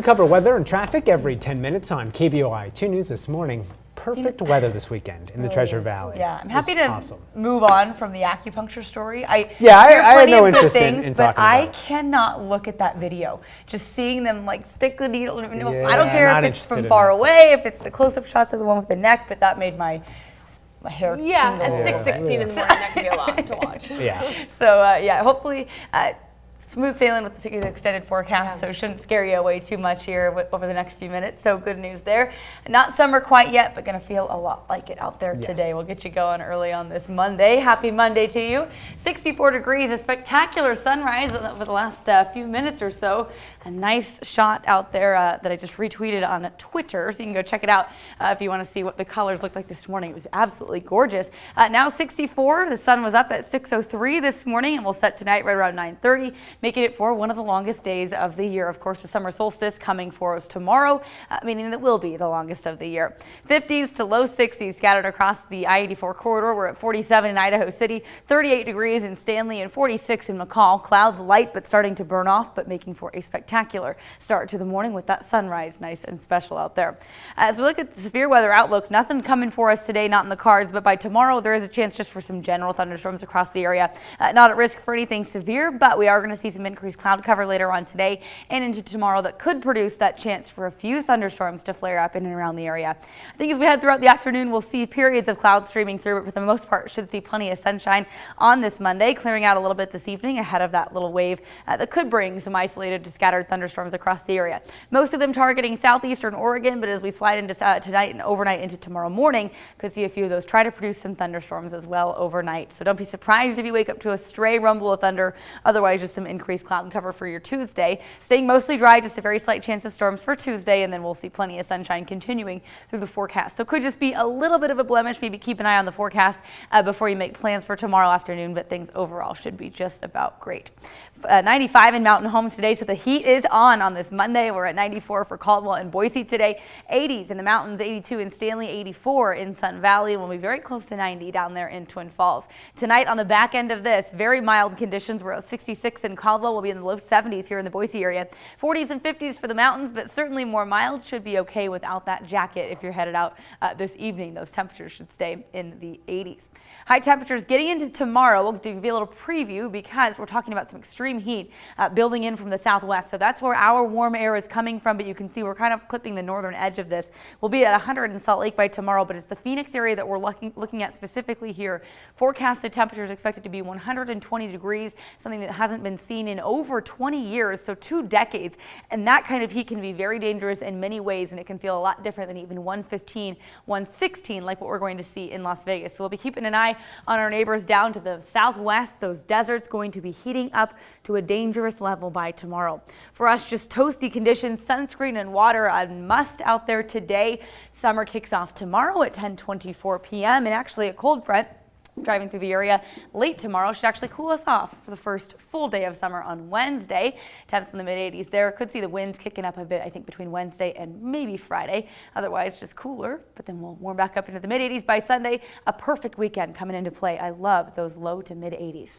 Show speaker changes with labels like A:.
A: We cover weather and traffic every 10 minutes on KBOI 2 News this morning. Perfect weather this weekend in the Treasure Valley.
B: Yeah, I'm happy to move on from the acupuncture story. I
A: had no interest in talking
B: but I
A: about it.
B: cannot look at that video. Just seeing them like stick the needle.
A: Yeah,
B: I don't care if it's from far away, if it's the close-up shots of the one with the neck, but that made my hair tingle.
C: At 6:16 in the morning, that can be a lot to watch.
A: Yeah.
B: So yeah, hopefully smooth sailing with the extended forecast, so it shouldn't scare you away too much here over the next few minutes. So good news there. Not summer quite yet, but going to feel a lot like it out there today. We'll get you going early on this Monday. Happy Monday to you. 64 degrees, a spectacular sunrise over the last few minutes or so. A nice shot out there that I just retweeted on Twitter, so you can go check it out if you want to see what the colors looked like this morning. It was absolutely gorgeous. Now 64, the sun was up at 6:03 this morning and will set tonight right around 9:30. Making it for one of the longest days of the year. Of course, the summer solstice coming for us tomorrow, meaning that will be the longest of the year. 50s to low 60s scattered across the I-84 corridor. We're at 47 in Idaho City, 38 degrees in Stanley, and 46 in McCall. Clouds light but starting to burn off, but making for a spectacular start to the morning with that sunrise nice and special out there. As we look at the severe weather outlook, nothing coming for us today, not in the cards, but by tomorrow there is a chance just for some general thunderstorms across the area. Not at risk for anything severe, but we are going to see some increased cloud cover later on today and into tomorrow that could produce that chance for a few thunderstorms to flare up in and around the area. I think as we head throughout the afternoon, we'll see periods of clouds streaming through, but for the most part should see plenty of sunshine on this Monday, clearing out a little bit this evening ahead of that little wave that could bring some isolated to scattered thunderstorms across the area. Most of them targeting southeastern Oregon, but as we slide into tonight and overnight into tomorrow morning, could see a few of those try to produce some thunderstorms as well overnight. So don't be surprised if you wake up to a stray rumble of thunder. Otherwise, just some increased cloud cover for your Tuesday. Staying mostly dry, just a very slight chance of storms for Tuesday, and then we'll see plenty of sunshine continuing through the forecast. So could just be a little bit of a blemish. Maybe keep an eye on the forecast before you make plans for tomorrow afternoon, but things overall should be just about great. 95 in Mountain Home today, so the heat is on this Monday. We're at 94 for Caldwell and Boise today. 80s in the mountains, 82 in Stanley, 84 in Sun Valley, and we'll be very close to 90 down there in Twin Falls. Tonight on the back end of this, very mild conditions. We're at 66 in Caldwell. We'll be in the low 70s here in the Boise area. 40s and 50s for the mountains, but certainly more mild. Should be okay without that jacket if you're headed out this evening. Those temperatures should stay in the 80s. High temperatures getting into tomorrow. We'll give you a little preview because we're talking about some extreme heat building in from the southwest. So that's where our warm air is coming from, but you can see we're kind of clipping the northern edge of this. We'll be at 100 in Salt Lake by tomorrow, but it's the Phoenix area that we're looking at specifically here. Forecasted temperatures expected to be 120 degrees, something that hasn't been seen in over 20 years, so 2 decades. And that kind of heat can be very dangerous in many ways, and it can feel a lot different than even 115, 116 like what we're going to see in Las Vegas. So we'll be keeping an eye on our neighbors down to the southwest. Those deserts going to be heating up to a dangerous level by tomorrow. For us, just toasty conditions, sunscreen and water a must out there today. Summer kicks off tomorrow at 10:24 p.m. and actually a cold front driving through the area late tomorrow should actually cool us off for the first full day of summer on Wednesday. Temps in the mid-80s there. Could see the winds kicking up a bit, I think, between Wednesday and maybe Friday. Otherwise, just cooler, but then we'll warm back up into the mid-80s by Sunday. A perfect weekend coming into play. I love those low to mid-80s.